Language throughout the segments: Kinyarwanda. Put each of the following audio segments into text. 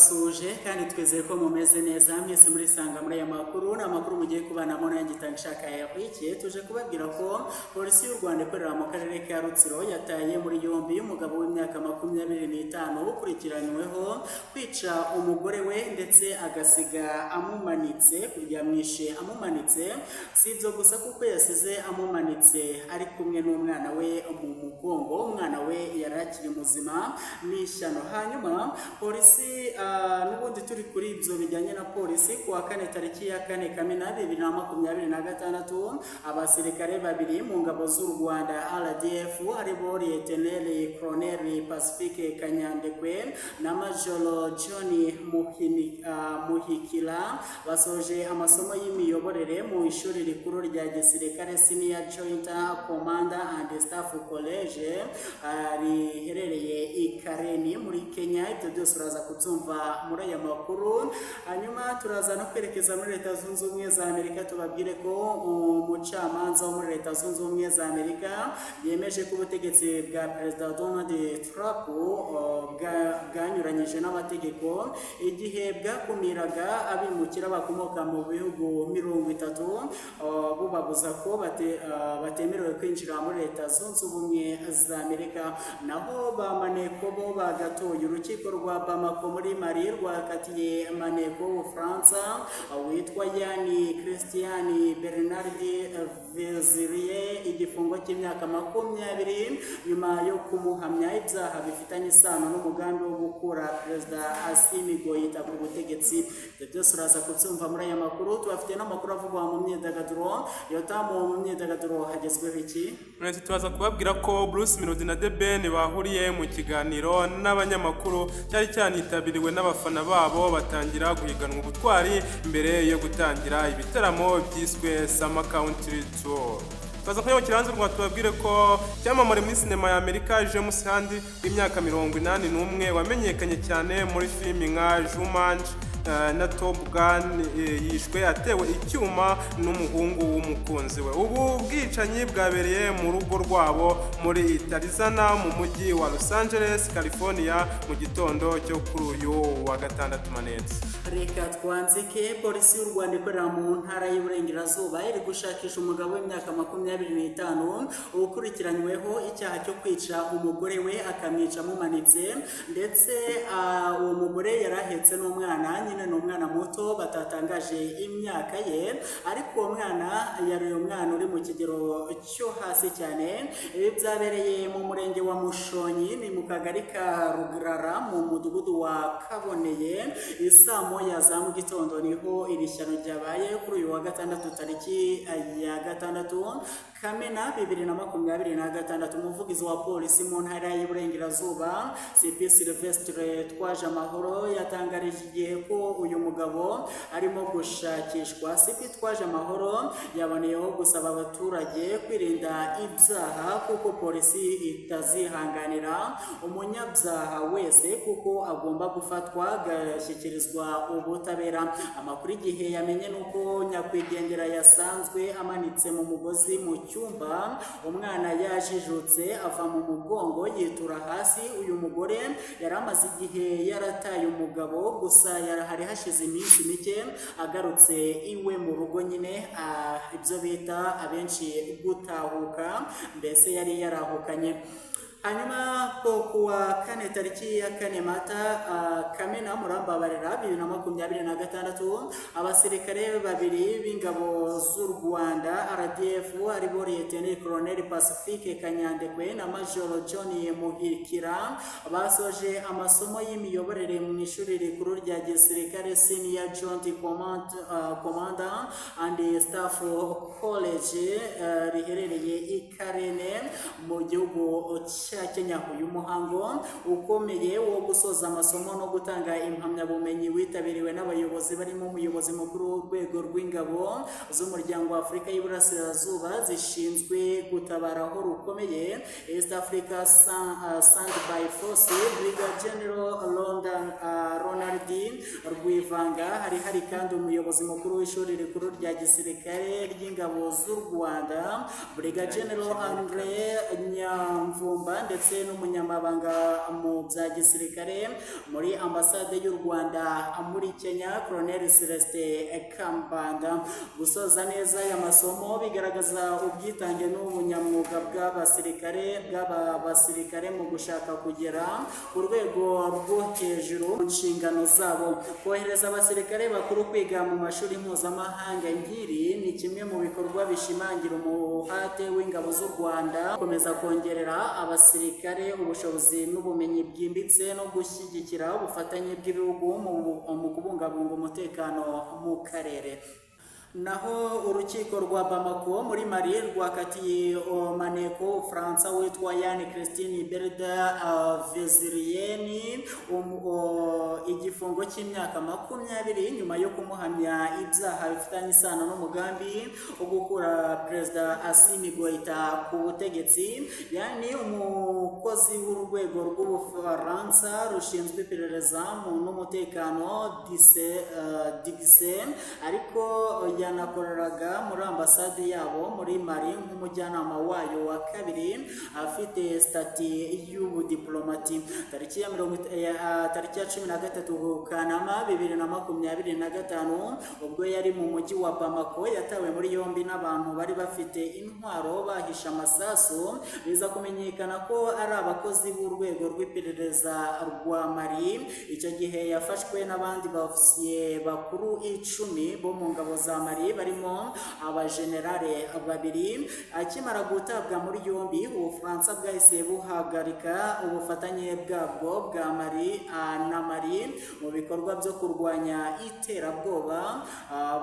turabasuje kandi twizeye ko mumeze neza mwese muri sanga muri aya makuru n'amakuru mugiye kubanamo nanjye Tangishaka Eric. Tuje kubabwira ko polisi y'u Rwanda ikorera mu karere ka Rutsiro yataye muri yombi umugabo w'imyaka 25 ukurikiranyweho kwica umugore we ndetse agasiga amumanitse kuryamwishe amumanitse. Si ibyo gusa kuko yasize amumanitse ari kumwe n'umwana we mu mugongo, umwana we yarakiri muzima n'ishyano. Hanyuma polisi n'ubundi turi kuri ibyo bijyanye na polisi kuwa kane tariki ya 4 Kamena 2026 abasirikare babiri mu ngabo z'u Rwanda RDF harimo Lieutenant Colonel Pacifique Kanyandekwe na Major John Muhikila basoje amasomo y'imiyoborere mu ishuri rikuru rya gisirikare Senior Joint Commander and Staff College riherereye i Kareni muri Kenya. Ibyo byose uraza kubyumva muri aya makuru. Hanyuma turaza no kwerekeza muri Leta Zunze Ubumwe za Amerika tubabwire ko umucamanza wo muri Leta Zunze Ubumwe za Amerika yemeje ko ubutegetsi bwa Perezida Donald Trump bwanyuranyije n'amategeko igihe bwakumiraga abimukira bakomoka mu bihugu 30 bubabuza ko batemerewe kwinjira muri Leta Zunze Ubumwe za Amerika. Naho bamaneko bo bagatoye urukiko rwa Bamako muri Mali rwakatiye maneko w'Ubufaransa witwa Yani Christian Bernard Vezirie igifungo cy'imyaka 20 nyuma yo kumuhamya ibyaha bifitanye isano n'umugambi wo gukura Perezida Assimi Goïta ku butegetsi. Byose uraza kubyumva muri aya makuru. Tubafite n'amakuru avugwa mu myidagaduro. Yotamu mu myidagaduro hagezweho iki? Turaza kubabwira ko Bruce Melody na The Ben bahuriye mu kiganiro n'abanyamakuru cyari cyanitabiriwe n'abafana babo batangira guhiganwa ubutwari mbere yo gutangira ibitaramo byiswe Summer Country Tour. Twaza kuyo kiranze rwa tubabwire ko cyamamare muri sinema ya Amerika James Handy w'imyaka 81 wamenyekanye cyane muri filimi nka Jumanji na Top Gun yishwe atewe icyuma n'umuhungu w'umukunzi we. Ubu bwicanyi bwabereye mu rugo rwabo muri Arizona mu mujyi wa Los Angeles, California mu gitondo cyo kuri uyu wa gatandatu manetse. Reka twanzike polisi y'u Rwanda ikorera mu ntara y'Uburengerazuba iri gushakisha umugabo w'imyaka 25 ukurikiranyweho icyaha cyo kwica umugore we akamwica amumanitse ndetse uwo mugore yarahetse n'umwana nyine n'umwana muto batatangaje imyaka ye, ariko uwo mwana yari umwana uri mu kigero cyo hasi cyane. Ibi byabereye mu murenge wa Mushonyi ni mu kagari ka Rugrara mu mudugudu wa Kaboneye isaa moya za mu gitondo niho iri shyano ryabaye kuri uyu wa gatandatu tariki ya 6 Kamena 2026. Umuvugizi wa polisi mu ntara y'Iburengerazuba CP Sylvestre Twaje Amahoro yatangarije igihe ko uyu mugabo arimo gushakishwa. CP Twaje Amahoro yaboneyeho gusaba abaturage kwirinda ibyaha kuko polisi itazihanganira umunyabyaha wese kuko agomba gufatwa agashyikirizwa ubutabera. Amakuru igihe yamenye nuko nyakwigendera yasanzwe amanitse mu mugozi mu cyumba, umwana yajijutse ava mu mugongo yitura hasi. Uyu mugore yari amaze igihe yarataye umugabo, gusa hari hashize iminsi mike agarutse iwe mu rugo nyine ibyo bita abenshi gutahuka, mbese yari yarahukanye. Hanyuma kuwa 4 tariki ya 4 Mata Kamena murambabarira 2026 abasirikare babiri b'ingabo z'u Rwanda RDF aribo Lieutenant Colonel Pacifique Kanyandekwe na Major John Muhikira basoje amasomo y'imiyoborere mu ishuri rikuru rya gisirikare Senior Joint Commander and Staff College riherereye i Karene mu gihugu cya Kenya. Uyu muhango ukomeye wo gusoza amasomo no gutanga impamyabumenyi witabiriwe n'abayobozi barimo umuyobozi mukuru w'urwego rw'ingabo z'umuryango wa Afurika y'Iburasirazuba zishinzwe gutabara aho rukomeye East Africa Standby Force Brigadier General Ronald Rwivanga. Hari kandi umuyobozi mukuru w'ishuri rikuru rya gisirikare ry'ingabo z'u Rwanda Brigadier General Andre Nyamvumba ndetse n'umunyamabanga mu bya gisirikare muri ambasade y'u Rwanda muri Kenya Colonel Celestin Kambanda. Gusoza neza aya masomo bigaragaza ubwitange n'ubunyamwuga bw'abasirikare mu gushaka kugera ku rwego rwo hejuru mu nshingano zabo. Kohereza abasirikare bakuru kwiga mu mashuri mpuzamahanga nk'iri ni kimwe mu bikorwa bishimangira umuhate w'ingabo z'u Rwanda gukomeza kongerera abasirikare ubushobozi n'ubumenyi bwimbitse no gushyigikira ubufatanye bw'ibihugu mu kubungabunga umutekano mu karere. Naho urukiko rwa Bamako muri Mali rwakatiye maneko Ufaransa witwa Yann Christine Berda Vezirieni igifungo cy'imyaka 20 nyuma yo kumuhamya ibyaha bifitanye isano n'umugambi wo gukura Perezida Assimi Goïta ku butegetsi. Yani umukozi w'urwego rw'Ubufaransa rushinzwe iperereza n'umutekano DIGSE ariko yanakoreraga muri ambasade yabo muri Mali nk'umujyanama wayo wa kabiri afite stati y'ubudiplomati. Tariki ya 13 Kanama 2025 ubwo yari mu mujyi wa Bamako yatawe muri yombi n'abantu bari bafite intwaro bahisha amasasu. Biza kumenyekana ko ari abakozi b'urwego rw'iperereza rwa Mali. Icyo gihe yafashwe n'abandi baofisiye bakuru 10 bo mu ngabo za Mali barimo abajenerale 2. Akimara gutabwa muri yombi Ubufaransa bwahise buhagarika ubufatanye bwabwo bwa Mali na Mali mu bikorwa byo kurwanya iterabwoba,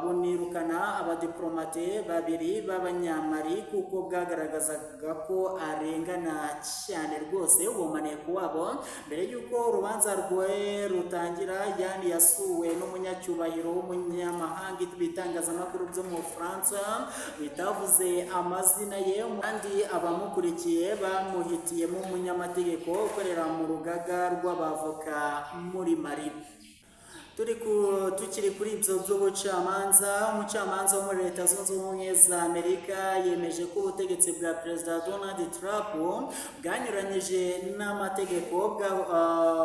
bunirukana abadiplomate 2 b'abanyamali kuko bwagaragazaga ko arengana cyane rwose uwo maneko wabo. Mbere y'uko urubanza rwe rutangira, Yani yasuwe n'umunyacyubahiro w'umunyamahanga ibitangazamakuru byo mu Bufaransa bitavuze amazina ye, kandi abamukurikiye bamuhitiyemo umunyamategeko ukorera mu rugaga rw'abavoka muri Mali. Tukiri kuri ibyo by'ubucamanza, umucamanza wo muri Leta Zunze Ubumwe za Amerika yemeje ko ubutegetsi bwa Perezida Donald Trump bwanyuranyije n'amategeko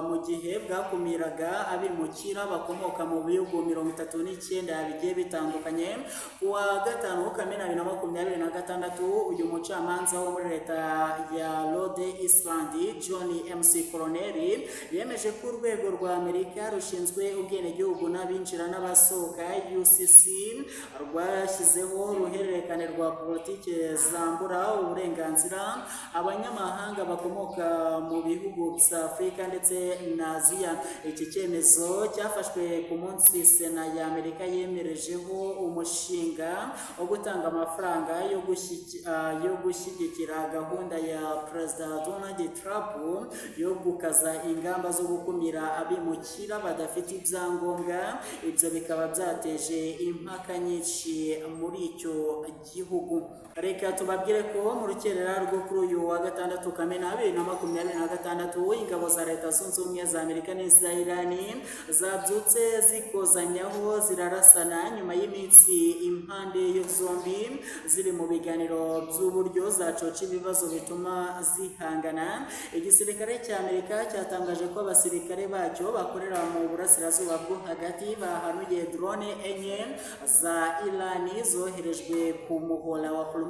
mu gihe bwakumiraga abimukira bakomoka mu bihugu 39 bigiye bitandukanye. Kuwa 5 Kamena 2026 uyu mucamanza wo muri Leta ya Rhode Island John MC Colonel yemeje ko urwego rwa Amerika rushinzwe igihugu n'abinjira n'abasohoka UCC rwashyizeho uruhererekane rwa politike zambura uburenganzira abanyamahanga bakomoka mu bihugu bya Afurika ndetse na Aziya. Iki cyemezo cyafashwe ku munsi Sena ya Amerika yemerejeho umushinga wo gutanga amafaranga yo gushyigikira gahunda ya Perezida Donald Trump yo gukaza ingamba zo gukumira abimukira badafite ibyangombwa. Ibyo bikaba byateje impaka nyinshi muri icyo gihugu. Reka tubabwire ko mu rukerera rwo kuri uyu wa 6 Kamena 2026 ingabo za Leta Zunze Ubumwe za Amerika n'iza Irani zabyutse zikozanyaho zirarasana nyuma y'iminsi impande zombi ziri mu biganiro by'uburyo zacoca ibibazo bituma zihangana. Igisirikare cya Amerika cyatangaje ko abasirikare bacyo bakorera mu burasirazuba bwo hagati bahanuye drone 4 za Irani zoherejwe ku muhora wa Hormuz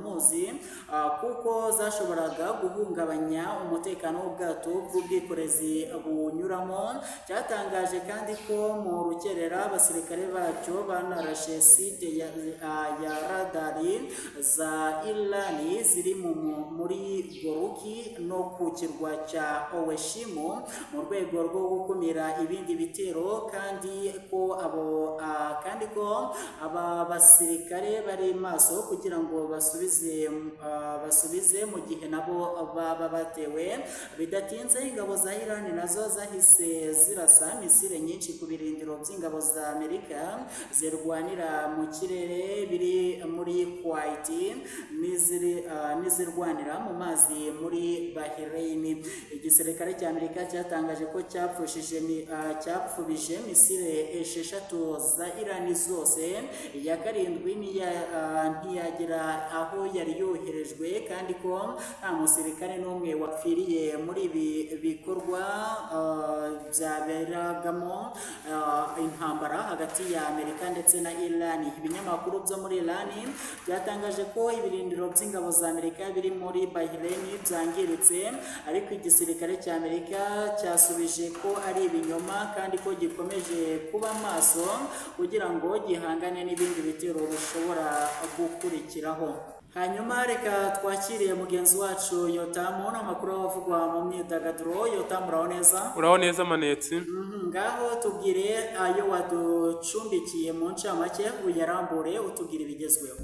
kuko zashoboraga guhungabanya umutekano w'ubwato bw'ubwikorezi bunyuramo. Cyatangaje kandi ko mu rukerera abasirikare bacyo banarashe site ya radari za Irani ziri muri Goruki no ku kirwa cya Oweshimo mu rwego rwo gukumira ibindi bitero, kandi ko aba basirikare bari maso kugira ngo basubize mu gihe nabo baba batewe. Bidatinze ingabo za Irani nazo zahise zirasa misile nyinshi ku birindiro by'ingabo za Amerika zirwanira mu kirere biri muri Kuwait n'izirwanira mu mazi muri Bahrain. Igisirikare cya Amerika cyatangaje ko cyapfubije misile 6 za Iran zose, iya karindwi ntiyagera aho yari yoherejwe, kandi ko nta musirikare n'umwe wapfiriye muri ibi bikorwa byaberagamo intambara hagati ya Amerika ndetse na Iran. Ibinyamakuru byo muri Iran byatangaje ko ibirindiro by'ingabo za Amerika biri muri Bahrain byangiritse, ariko igisirikare cya Amerika cyasubije ko ari ibinyoma kandi ko gikomeje kuba maso kugira ngo gihangane n'ibindi bitero bishobora gukurikiraho. Hanyuma reka twakiriye mugenzi wacu Yotamu n'amakuru avugwa mu myidagaduro. Yotamu, uraho neza? Uraho neza Manetsi. Ngaho tubwire ayo waducumbikiye mu ncamake, uyarambure utubwire ibigezweho.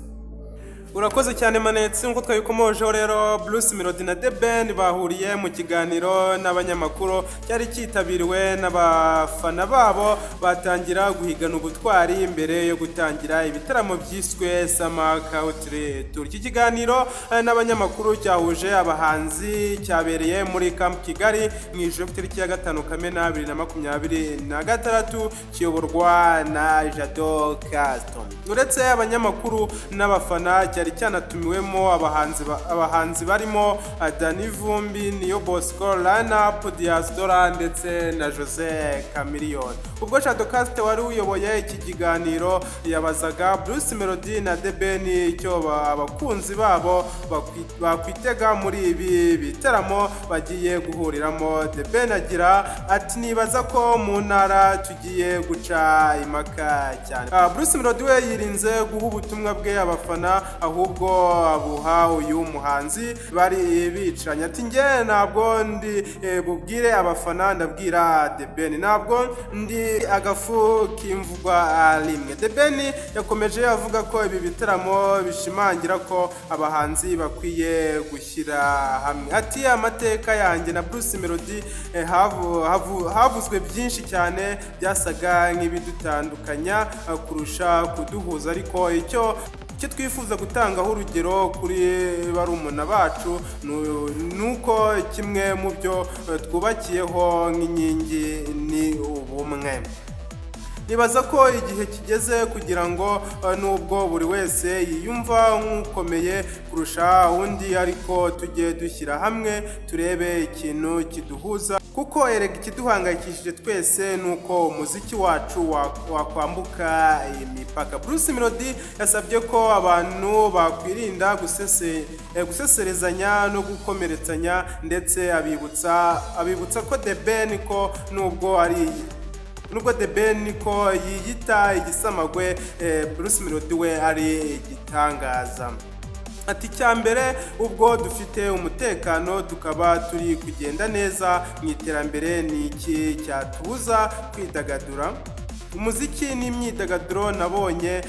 Urakoze cyane Manetsi. Nk'uko twabikomojeho rero, Bruce Melody na The Ben bahuriye mu kiganiro n'abanyamakuru cyari cyitabiriwe n'abafana babo, batangira guhigana ubutwari mbere yo gutangira ibitaramo byiswe Summer Country Tour. Iki kiganiro n'abanyamakuru cyahuje abahanzi, cyabereye muri Camp Kigali mu ijoro tariki ya 5 Kamena 2026, kiyoborwa na Jado Castro. Uretse abanyamakuru n'abafana, cyari cyanatumiwemo abahanzi barimo Dani Vumbi, Niyo Bosco, Lineup, Diaspora ndetse na Jose Chameleone. Ubwo Jado Castro wari uyoboye iki kiganiro yabazaga Bruce Melody na The Ben icyo abakunzi babo bakwitega muri ibi bitaramo bagiye guhuriramo. The Ben agira ati, nibaza ko mu ntara tugiye guca impaka cyane. Bruce Melody we yirinze guha ubutumwa bwe abafana, ahubwo abuha uyu muhanzi bari bicaranye. Ati, nge ntabwo ndi bubwire abafana, ndabwira The Ben, ntabwo ndi agafu k'imvugwa rimwe. The Ben yakomeje avuga ko ibi bitaramo bishimangira ko abahanzi bakwiye gushyira hamwe. Ati, amateka yanjye na Bruce Melody havuzwe byinshi cyane byasaga nk'ibidutandukanya kurusha kuduhuza, ariko icyo twifuza gutangaho urugero kuri barumuna bacu nuko kimwe mu byo twubakiyeho nk'inkingi ni ubumwe. Nibaza ko igihe kigeze kugira ngo nubwo buri wese yiyumva nk'ukomeye kurusha undi, ariko tujye dushyira hamwe turebe ikintu kiduhuza, kuko erega ikiduhangayikishije twese nuko umuziki wacu wakwambuka imipaka. Bruce Melody yasabye ko abantu bakwirinda guseserezanya no gukomeretsanya, ndetse abibutsa ko The Ben ko nubwo The Ben ko yiyita igisamagwe, Bruce Melody we ari igitangaza. Ati, cyambere ubwo dufite umutekano tukaba turi kugenda neza mu iterambere, ni iki cyatubuza kwidagadura? Umuziki n'imyidagaduro nabonye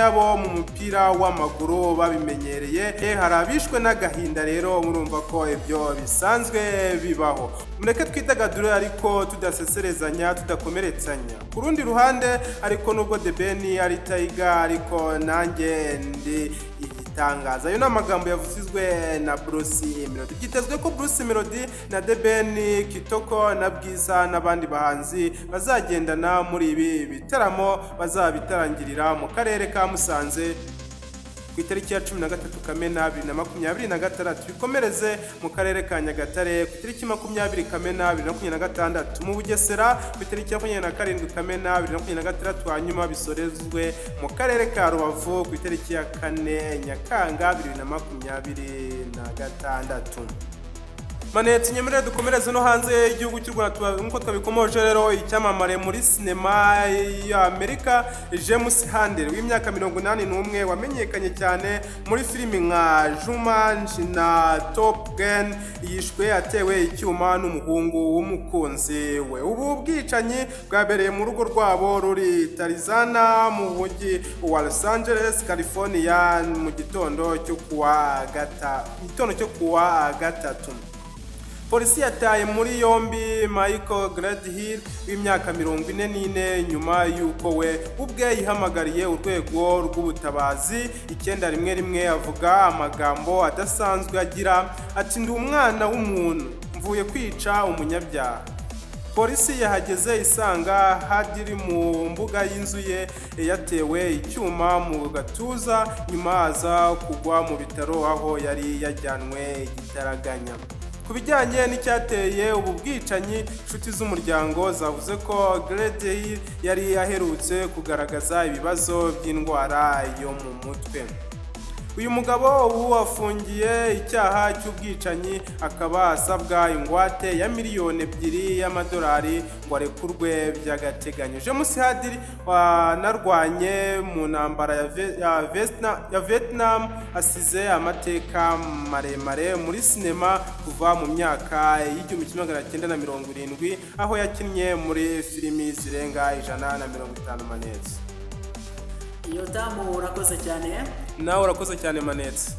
abo mu mupira w'amaguru babimenyereye, hari abishwe n'agahinda, rero murumva ko ibyo bisanzwe bibaho. Mureke twidagadure ariko tudaseserezanya, tudakomeretsanya. Ku rundi ruhande ariko nubwo The Ben ari Tiger, ariko nanjye ndi igitangaza. Ayo ni amagambo yavuzwe na Bruce Melody. Byitezwe ko Bruce Melody na The Ben, Kitoko na Bwiza n'abandi bahanzi bazagendana muri ibi bitaramo, bazabitarangirira mu karere ka Musanze ku itariki ya 13 Kamena 2026, bikomereze mu karere ka Nyagatare ku itariki 20 Kamena 2026, mu Bugesera ku itariki ya 27 Kamena 2026, hanyuma bisorezwe mu karere ka Rubavu ku itariki ya 4 Nyakanga 2026. Manetsi, nyemerera dukomereze no hanze y'igihugu cy'u Rwanda. Nk'uko twabikomoje rero, icyamamare muri sinema ya Amerika James Handel w'imyaka 81 wamenyekanye cyane muri filimi nka Jumanji na Top Gun yishwe atewe icyuma n'umuhungu w'umukunzi we. Ubu bwicanyi bwabereye mu rugo rwabo ruri Tarizana mu mujyi wa Los Angeles, California mu gitondo cyo kuwa gatatu. Polisi yataye muri yombi Michael Gladhill w'imyaka 44 nyuma y'uko we ubwe yihamagariye urwego rw'ubutabazi 911 avuga amagambo adasanzwe agira ati ndi umwana w'umuntu mvuye kwica umunyabyaha. Polisi yahageze isanga Hadiri mu mbuga y'inzu ye yatewe icyuma mu gatuza nyuma aza kugwa mu bitaro aho yari yajyanwe igitaraganya. Ku bijyanye n'icyateye ubu bwicanyi, inshuti z'umuryango zavuze ko Gladhill yari aherutse kugaragaza ibibazo by'indwara yo mu mutwe. Uyu mugabo ubu afungiye icyaha cy'ubwicanyi akaba asabwa ingwate ya $2,000,000 y'amadolari ngo arekurwe by'agateganyo. James Hadiri wanarwanye mu ntambara ya Vietnam asize amateka maremare muri sinema kuva mu myaka y'1970 aho yakinnye muri filimi zirenga 150 manetse. Iyo damu urakoze cyane. Nawe urakoze cyane manetse.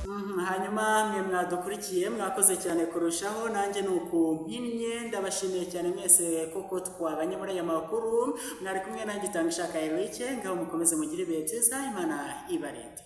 Hanyuma mwe mwadukurikiye mwakoze cyane kurushaho, nanjye nuko mpinnye ndabashimiye cyane mwese koko twabanye muri aya makuru. Mwari kumwe nanjye Itangishaka Eric, ngaho mukomeze mugire ibihe byiza, Imana ibarinde.